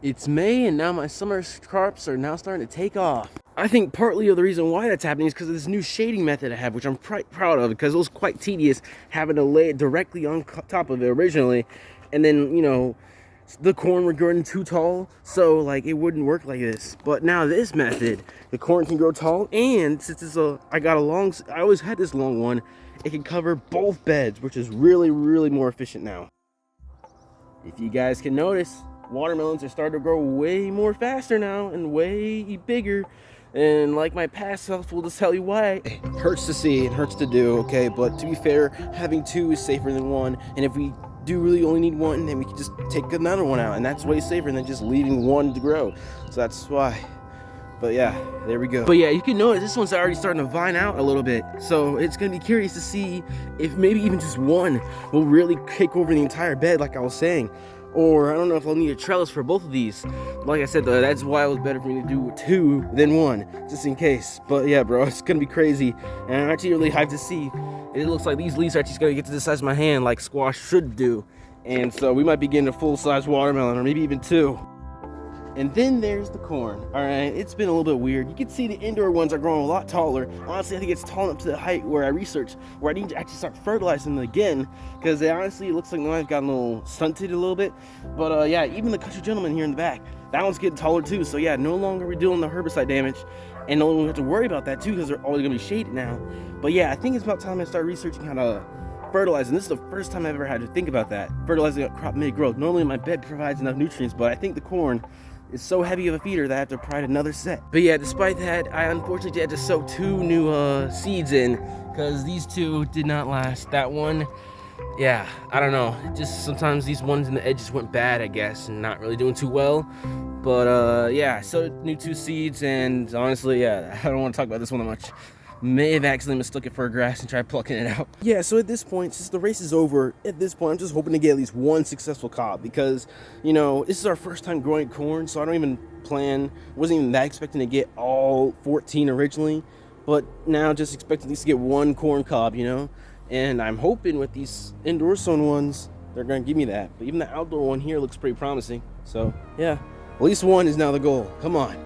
It's May, and now my summer crops are now starting to take off. I think partly of the reason why that's happening is because of this new shading method I have, which I'm proud of, because it was quite tedious having to lay it directly on top of it originally, and then, you know, the corn would grow too tall, so like it wouldn't work like this. But now this method, the corn can grow tall, and since it's I always had this long one, it can cover both beds, which is really more efficient now. If you guys can notice, watermelons are starting to grow way more faster now and way bigger. And like my past self will just tell you why. It hurts to see, it hurts to do, okay? But to be fair, having two is safer than one. And if we do really only need one, then we can just take another one out. And that's way safer than just leaving one to grow. So that's why. But yeah, there we go. But yeah, you can notice this one's already starting to vine out a little bit. So it's gonna be curious to see if maybe even just one will really take over the entire bed like I was saying. Or I don't know if I'll need a trellis for both of these. Like I said though, that's why it was better for me to do two than one, just in case. But yeah, bro, it's gonna be crazy. And I'm actually really hyped to see. It looks like these leaves are actually gonna get to the size of my hand like squash should do. And so we might be getting a full-size watermelon, or maybe even two. And then there's the corn. All right, it's been a little bit weird. You can see the indoor ones are growing a lot taller. Honestly, I think it's tall enough to the height where I researched, where I need to actually start fertilizing them again, because it honestly looks like now I've gotten a little stunted a little bit. But yeah, even the country gentleman here in the back, that one's getting taller too. So yeah, no longer we're doing the herbicide damage, and no longer have to worry about that too, because they're always gonna be shaded now. But yeah, I think it's about time I start researching how to fertilize, and this is the first time I've ever had to think about that, fertilizing a crop mid-growth. Normally my bed provides enough nutrients, but I think the corn is so heavy of a feeder that I have to provide another set. But yeah, despite that, I unfortunately had to sow two new seeds in, because these two did not last. That one, yeah, I don't know. Just sometimes these ones in the edges went bad, I guess, and not really doing too well. But yeah, I sowed new two seeds, and honestly, yeah, I don't want to talk about this one that much. May have accidentally mistook it for grass and tried plucking it out. Yeah, so at this point, since the race is over, at this point, I'm just hoping to get at least one successful cob, because, you know, this is our first time growing corn, so I don't even wasn't even that expecting to get all 14 originally, but now just expecting at least to get one corn cob, you know? And I'm hoping with these indoor sown ones, they're gonna give me that. But even the outdoor one here looks pretty promising. So yeah, at least one is now the goal. Come on.